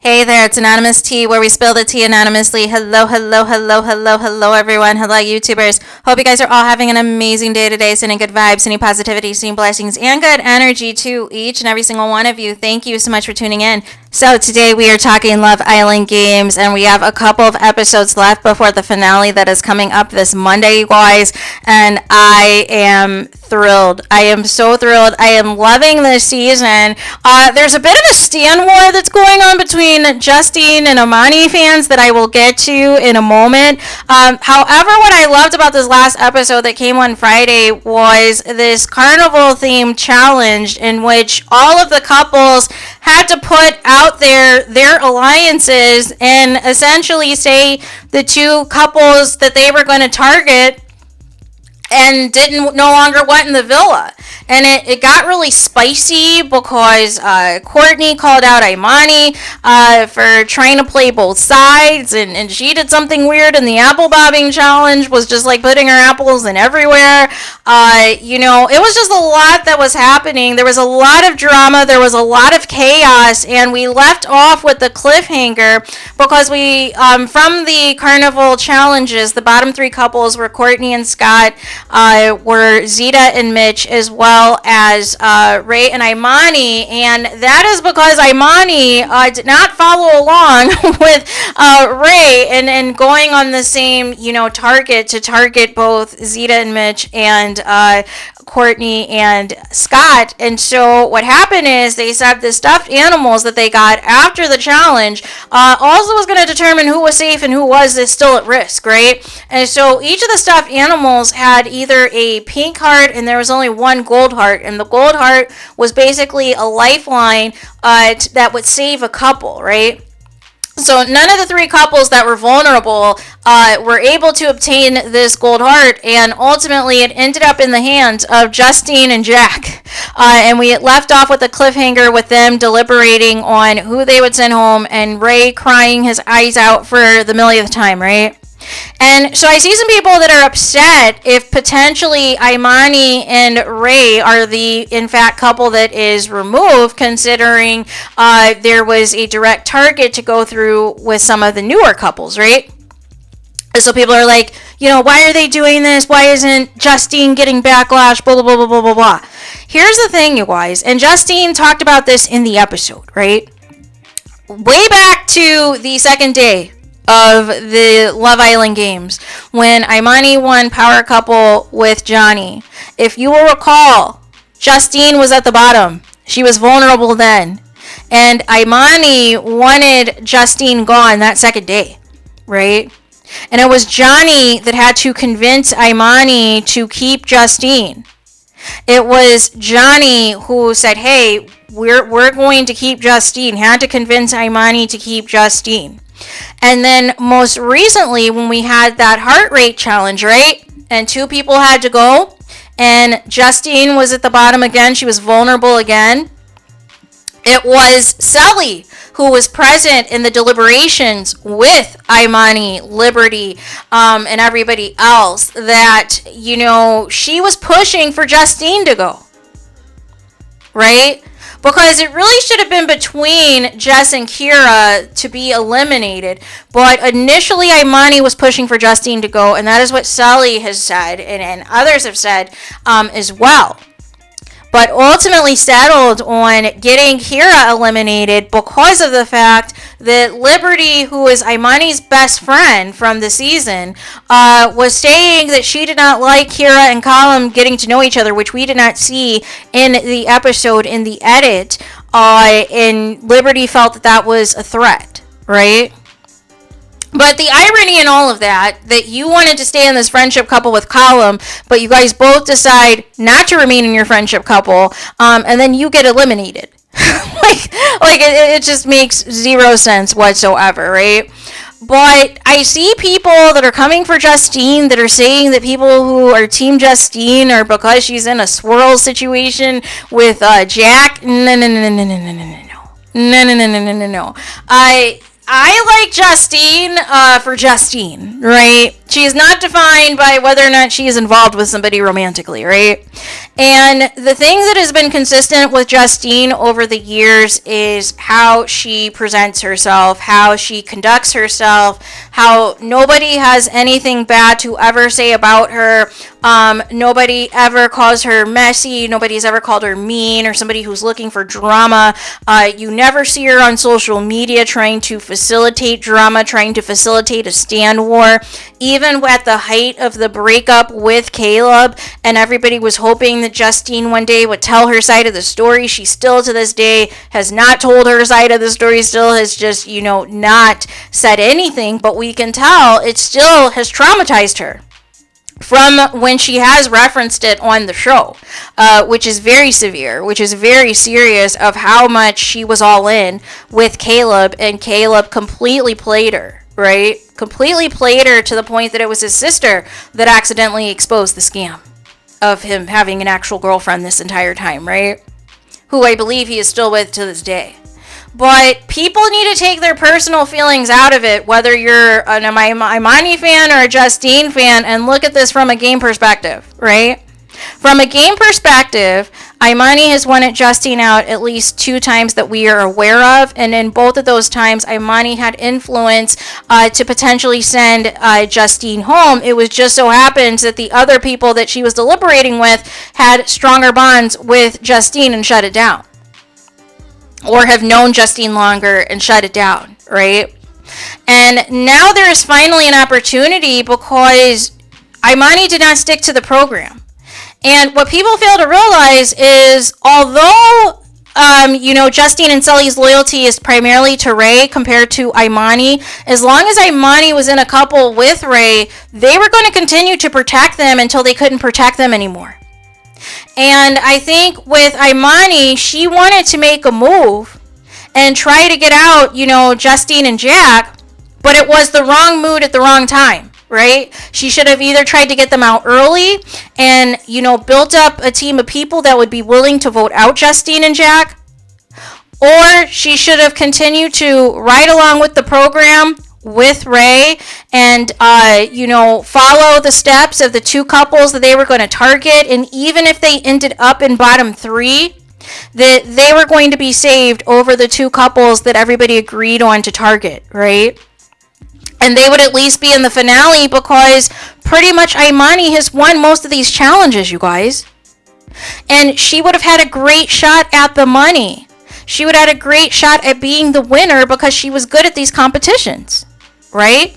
Hey there, it's Anonymous Tea, where we spill the tea anonymously. Hello, hello, hello, hello, hello, everyone. Hello, YouTubers. Hope you guys are all having an amazing day today, sending good vibes, sending positivity, sending blessings, and good energy to each and every single one of you. Thank you so much for tuning in. So today we are talking Love Island games, and we have a couple of episodes left before the finale that is coming up this Monday, you guys, and I am thrilled. I am so thrilled. I am loving this season. There's a bit of a stand war that's going on between Justine and Imani fans that I will get to in a moment. However, what I loved about this last episode that came on Friday was this carnival themed challenge in which all of the couples had to put out their alliances and essentially say the two couples that they were going to target and no longer went in the villa. And it got really spicy because Courtney called out Imani for trying to play both sides, and she did something weird, and the apple bobbing challenge was just like putting her apples in everywhere. It was just a lot that was happening. There was a lot of drama, there was a lot of chaos, and we left off with the cliffhanger because we from the carnival challenges, the bottom three couples were Courtney and Scott, were Zeta and Mitch, as well as Ray and Imani, and that is because Imani did not follow along with Ray and going on the same target to target both Zeta and Mitch and Courtney and Scott. And so what happened is they said the stuffed animals that they got after the challenge also was going to determine who was safe and who was still at risk, right? And so each of the stuffed animals had either a pink heart, and there was only one gold heart, and the gold heart was basically a lifeline that would save a couple, right? So none of the three couples that were vulnerable were able to obtain this gold heart, and ultimately it ended up in the hands of Justine and Jack. And we left off with a cliffhanger with them deliberating on who they would send home, and Ray crying his eyes out for the millionth time, right? And so I see some people that are upset if potentially Imani and Ray are the, in fact, couple that is removed, considering there was a direct target to go through with some of the newer couples, right? And so people are like, why are they doing this? Why isn't Justine getting backlash? Blah, blah, blah, blah, blah, blah, blah. Here's the thing, you guys, and Justine talked about this in the episode, right? Way back to the second day of the Love Island games, when Imani won power couple with Johnny. If you will recall, Justine was at the bottom. She was vulnerable then. And Imani wanted Justine gone that second day, right? And it was Johnny that had to convince Imani to keep Justine. It was Johnny who said, hey, we're going to keep Justine. Had to convince Imani to keep Justine. And then most recently, when we had that heart rate challenge, right? And two people had to go, and Justine was at the bottom again. She was vulnerable again. It was Sally who was present in the deliberations with Imani, Liberty, and everybody else that, she was pushing for Justine to go, right? Because it really should have been between Jess and Kira to be eliminated. But initially, Imani was pushing for Justine to go, and that is what Sally has said, and others have said as well. But ultimately settled on getting Kira eliminated because of the fact that Liberty, who is Imani's best friend from the season, was saying that she did not like Kira and Colum getting to know each other, which we did not see in the episode in the edit. And Liberty felt that was a threat, right? But the irony in all of that you wanted to stay in this friendship couple with Colum, but you guys both decide not to remain in your friendship couple, and then you get eliminated. It just makes zero sense whatsoever, right? But I see people that are coming for Justine that are saying that people who are Team Justine are because she's in a swirl situation with Jack. No. I like Justine for Justine, right? She is not defined by whether or not she is involved with somebody romantically, right? And the thing that has been consistent with Justine over the years is how she presents herself, how she conducts herself, how nobody has anything bad to ever say about her. Nobody ever calls her messy. Nobody's ever called her mean or somebody who's looking for drama. You never see her on social media trying to facilitate drama, trying to facilitate a stand war. Even at the height of the breakup with Caleb, and everybody was hoping that Justine one day would tell her side of the story, she still to this day has not told her side of the story, still has just, not said anything, but we can tell it still has traumatized her from when she has referenced it on the show, which is very severe, which is very serious of how much she was all in with Caleb, and Caleb completely played her, right? Completely played her to the point that it was his sister that accidentally exposed the scam of him having an actual girlfriend this entire time, right? Who I believe he is still with to this day. But people need to take their personal feelings out of it, whether you're an Imani fan or a Justine fan, and look at this from a game perspective, right? From a game perspective, Imani has wanted Justine out at least 2 times that we are aware of, and in both of those times, Imani had influence to potentially send Justine home. It was just so happens that the other people that she was deliberating with had stronger bonds with Justine and shut it down, or have known Justine longer and shut it down, right? And now there is finally an opportunity because Imani did not stick to the program. And what people fail to realize is, although, Justine and Sully's loyalty is primarily to Ray compared to Imani, as long as Imani was in a couple with Ray, they were going to continue to protect them until they couldn't protect them anymore. And I think with Imani, she wanted to make a move and try to get out, Justine and Jack, but it was the wrong mood at the wrong time. Right? She should have either tried to get them out early and, built up a team of people that would be willing to vote out Justine and Jack, or she should have continued to ride along with the program with Ray and, follow the steps of the 2 couples that they were going to target. And even if they ended up in bottom 3, that they were going to be saved over the 2 couples that everybody agreed on to target, right? And they would at least be in the finale because pretty much Imani has won most of these challenges, you guys. And she would have had a great shot at the money. She would have had a great shot at being the winner because she was good at these competitions, right?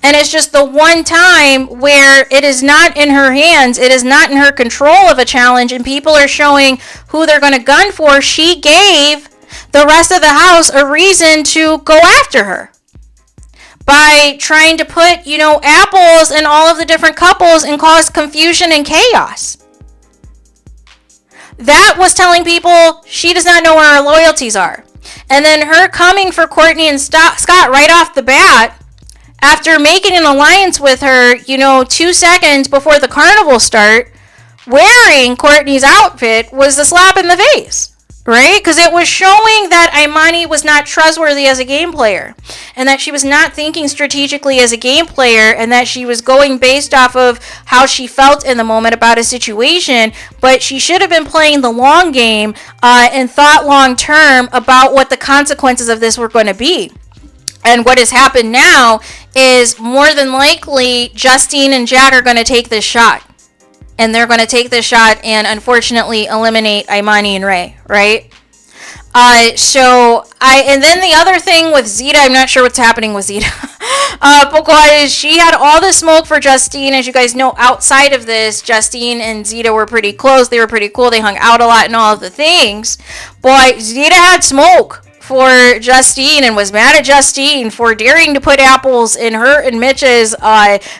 And it's just the one time where it is not in her hands, it is not in her control of a challenge, and people are showing who they're going to gun for. She gave the rest of the house a reason to go after her by trying to put, apples in all of the different couples and cause confusion and chaos. That was telling people she does not know where her loyalties are. And then her coming for Courtney and Scott right off the bat, after making an alliance with her, 2 seconds before the carnival start, wearing Courtney's outfit was the slap in the face. Right? Because it was showing that Imani was not trustworthy as a game player, and that she was not thinking strategically as a game player, and that she was going based off of how she felt in the moment about a situation, but she should have been playing the long game and thought long term about what the consequences of this were going to be. And what has happened now is more than likely Justine and Jack are going to take this shot. And they're going to take this shot and unfortunately eliminate Imani and Ray, right? And then the other thing with Zeta, I'm not sure what's happening with Zeta. Because she had all the smoke for Justine. As you guys know, outside of this, Justine and Zeta were pretty close. They were pretty cool. They hung out a lot and all of the things. But Zeta had smoke for Justine and was mad at Justine for daring to put apples in her and Mitch's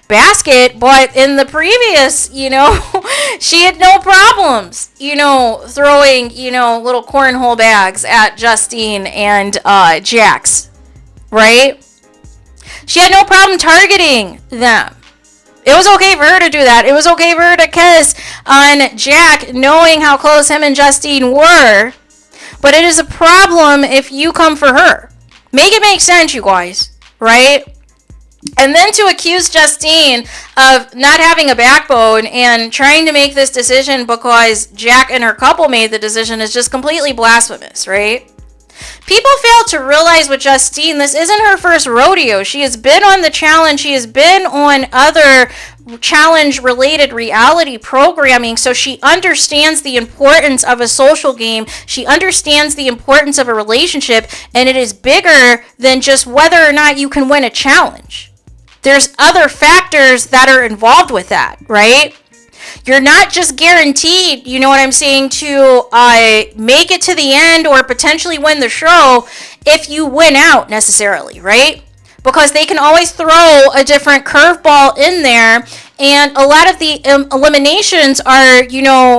basket, but in the previous, she had no problems, throwing, little cornhole bags at Justine and Jax, right? She had no problem targeting them. It was okay for her to do that. It was okay for her to kiss on Jack, knowing how close him and Justine were. But it is a problem if you come for her. Make it make sense, you guys, right? And then to accuse Justine of not having a backbone and trying to make this decision because Jack and her couple made the decision is just completely blasphemous, right? People fail to realize with Justine, this isn't her first rodeo. She has been on the challenge. She has been on other challenge-related reality programming, so she understands the importance of a social game. She understands the importance of a relationship, and it is bigger than just whether or not you can win a challenge. There's other factors that are involved with that, right? You're not just guaranteed, you know what I'm saying, to make it to the end or potentially win the show if you win out necessarily, right? Because they can always throw a different curveball in there, and a lot of the eliminations are,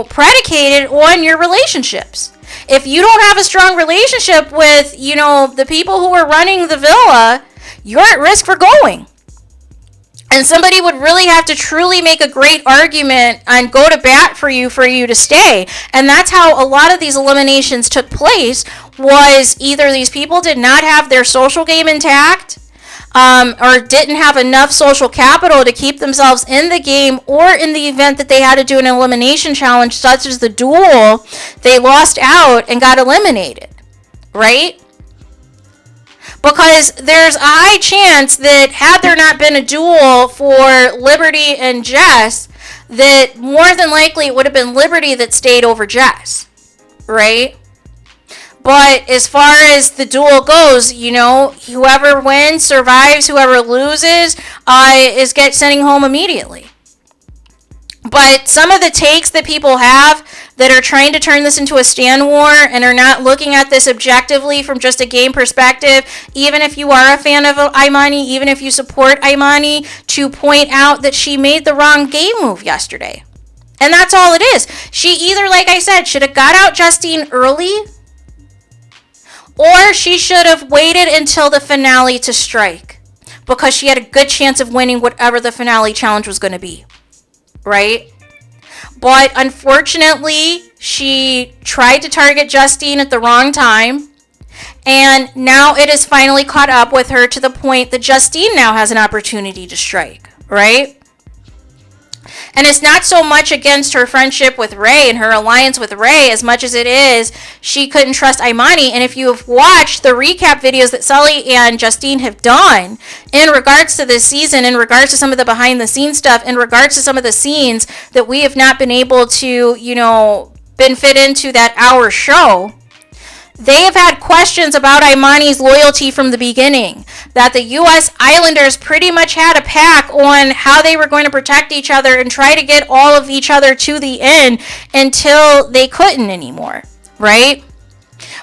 predicated on your relationships. If you don't have a strong relationship with, the people who are running the villa, you're at risk for going. And somebody would really have to truly make a great argument and go to bat for you to stay. And that's how a lot of these eliminations took place, was either these people did not have their social game intact, or didn't have enough social capital to keep themselves in the game, or in the event that they had to do an elimination challenge such as the duel, they lost out and got eliminated, right? Because there's a high chance that had there not been a duel for Liberty and Jess, that more than likely it would have been Liberty that stayed over Jess, right? But as far as the duel goes, whoever wins survives, whoever loses is sending home immediately. But some of the takes that people have that are trying to turn this into a stand war and are not looking at this objectively from just a game perspective, even if you are a fan of Imani, even if you support Imani, to point out that she made the wrong game move yesterday. And that's all it is. She either, like I said, should have got out Justine early, or she should have waited until the finale to strike, because she had a good chance of winning whatever the finale challenge was going to be. Right? But unfortunately, she tried to target Justine at the wrong time, and now it has finally caught up with her to the point that Justine now has an opportunity to strike, right? And it's not so much against her friendship with Ray and her alliance with Ray as much as it is she couldn't trust Imani. And if you have watched the recap videos that Sully and Justine have done in regards to this season, in regards to some of the behind the scenes stuff, in regards to some of the scenes that we have not been able to, been fit into that hour show, they have had questions about Imani's loyalty from the beginning. That the U.S. Islanders pretty much had a pact on how they were going to protect each other and try to get all of each other to the end until they couldn't anymore, right?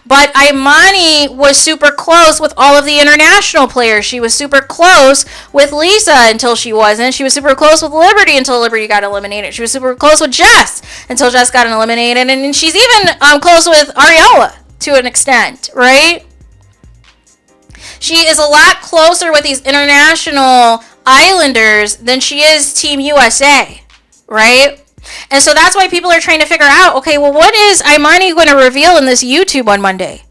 But Imani was super close with all of the international players. She was super close with Lisa until she wasn't. She was super close with Liberty until Liberty got eliminated. She was super close with Jess until Jess got eliminated. And she's even close with Ariella to an extent, right? She is a lot closer with these international Islanders than she is Team USA, right? And so that's why people are trying to figure out, okay, well, what is Imani going to reveal in this YouTube on Monday,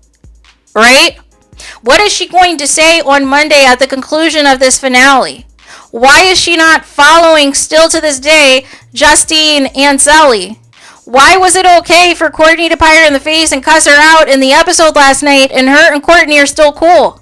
right? What is she going to say on Monday at the conclusion of this finale? Why is she not following, still to this day, Justine and Sully? Why was it okay for Courtney to pie her in the face and cuss her out in the episode last night, and her and Courtney are still cool?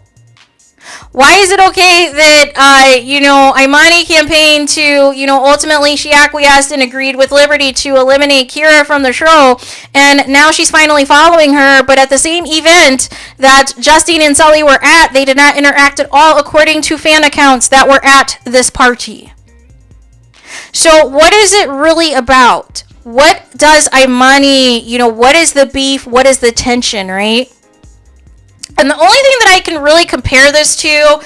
Why is it okay that, Imani campaigned to, ultimately she acquiesced and agreed with Liberty to eliminate Kira from the show, and now she's finally following her, but at the same event that Justine and Sully were at, they did not interact at all according to fan accounts that were at this party. So what is it really about? What does Imani, what is the beef? What is the tension, right? And the only thing that I can really compare this to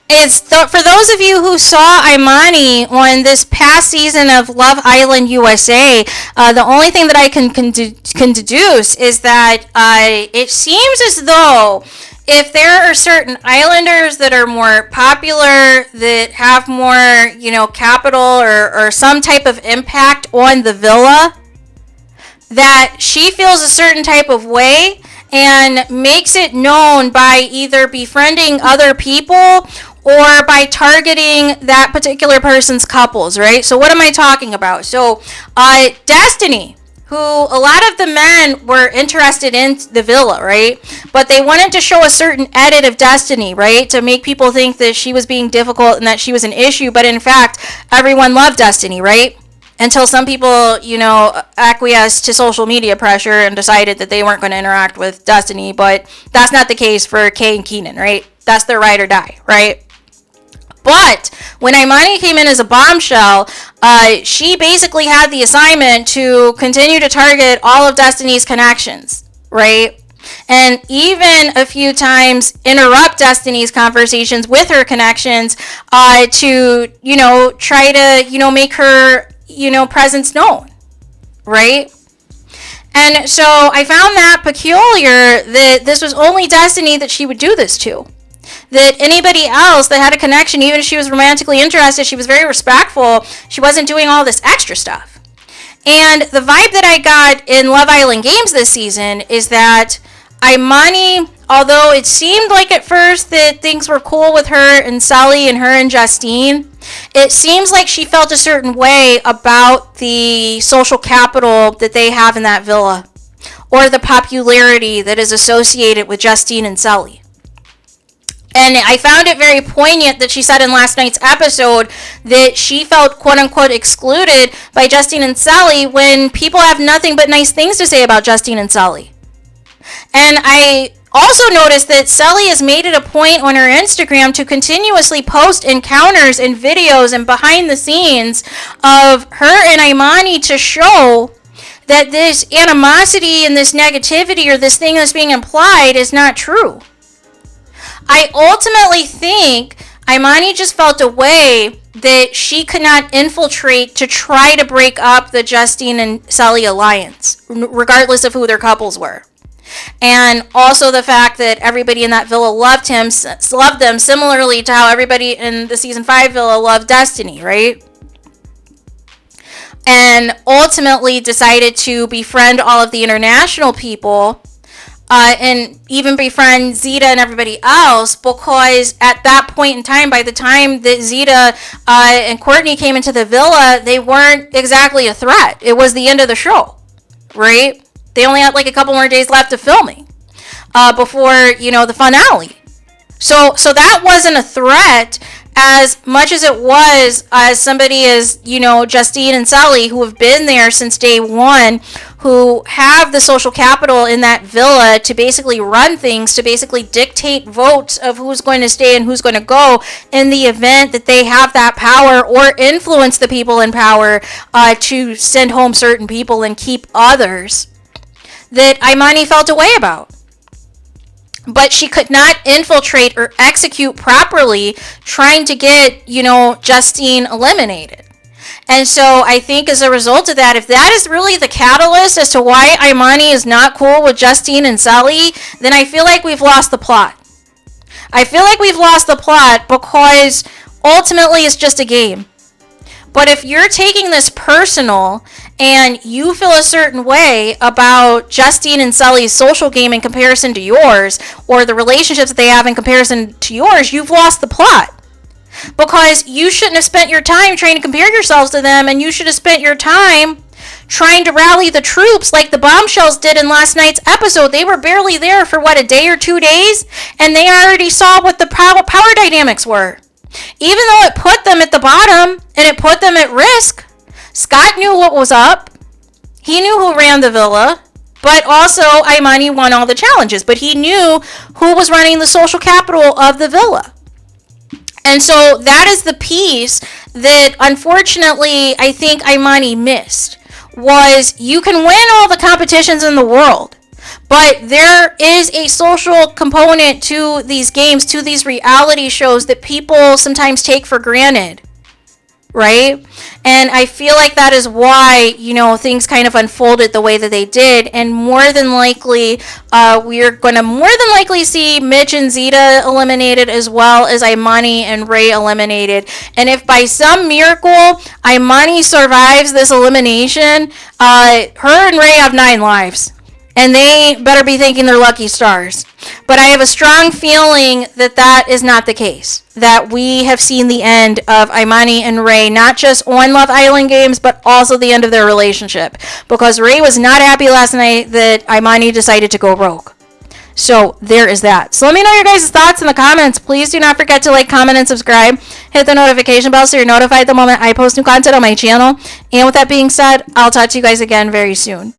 is for those of you who saw Imani on this past season of Love Island USA, the only thing that I can deduce is that it seems as though if there are certain islanders that are more popular, that have more, capital or some type of impact on the villa, that she feels a certain type of way and makes it known by either befriending other people or by targeting that particular person's couples, right? So what am I talking about? So Destiny, who a lot of the men were interested in the villa, right? But they wanted to show a certain edit of Destiny, right? To make people think that she was being difficult and that she was an issue. But in fact, everyone loved Destiny, right? Until some people, acquiesced to social media pressure and decided that they weren't going to interact with Destiny. But that's not the case for Kay and Keenan, right? That's their ride or die, right? But when Imani came in as a bombshell, she basically had the assignment to continue to target all of Destiny's connections, right? And even a few times interrupt Destiny's conversations with her connections to, try to, make her, presence known, right? And so I found that peculiar that this was only Destiny that she would do this to. That anybody else that had a connection, even if she was romantically interested, she was very respectful. She wasn't doing all this extra stuff. And the vibe that I got in Love Island Games this season is that Imani, although it seemed like at first that things were cool with her and Sully and her and Justine, it seems like she felt a certain way about the social capital that they have in that villa, or the popularity that is associated with Justine and Sully. And I found it very poignant that she said in last night's episode that she felt quote-unquote excluded by Justine and Sully when people have nothing but nice things to say about Justine and Sully. And I also noticed that Sully has made it a point on her Instagram to continuously post encounters and videos and behind the scenes of her and Imani to show that this animosity and this negativity or this thing that's being implied is not true. I ultimately think Imani just felt a way that she could not infiltrate to try to break up the Justine and Sully alliance, regardless of who their couples were. And also the fact that everybody in that villa loved them similarly to how everybody in the season 5 villa loved Destiny, right? And ultimately decided to befriend all of the international people and even befriend Zeta and everybody else, because at that point in time, by the time that Zeta and Courtney came into the villa, they weren't exactly a threat. It was the end of the show, right? They only had like a couple more days left of filming before, the finale. So that wasn't a threat as much as it was as somebody as, Justine and Sully, who have been there since day one, who have the social capital in that villa to basically run things, to basically dictate votes of who's going to stay and who's going to go in the event that they have that power or influence the people in power to send home certain people and keep others, that Imani felt a way about. But she could not infiltrate or execute properly trying to get, Justine eliminated. And so I think as a result of that, if that is really the catalyst as to why Imani is not cool with Justine and Sully, then I feel like we've lost the plot. I feel like we've lost the plot because ultimately it's just a game. But if you're taking this personal and you feel a certain way about Justine and Sully's social game in comparison to yours, or the relationships that they have in comparison to yours, you've lost the plot. Because you shouldn't have spent your time trying to compare yourselves to them, and you should have spent your time trying to rally the troops like the bombshells did in last night's episode. They were barely there for, a day or 2 days, and they already saw what the power dynamics were. Even though it put them at the bottom, and it put them at risk, Scott knew what was up. He knew who ran the villa, but also Imani won all the challenges, but he knew who was running the social capital of the villa. And so that is the piece that unfortunately I think Imani missed, was you can win all the competitions in the world, but there is a social component to these games, to these reality shows that people sometimes take for granted, right? And I feel like that is why, things kind of unfolded the way that they did. And more than likely, we're going to more than likely see Mitch and Zeta eliminated, as well as Imani and Ray eliminated. And if by some miracle Imani survives this elimination, her and Ray have 9 lives. And they better be thanking their lucky stars. But I have a strong feeling that that is not the case. That we have seen the end of Imani and Ray, not just on Love Island games, but also the end of their relationship. Because Ray was not happy last night that Imani decided to go rogue. So there is that. So let me know your guys' thoughts in the comments. Please do not forget to like, comment, and subscribe. Hit the notification bell so you're notified the moment I post new content on my channel. And with that being said, I'll talk to you guys again very soon.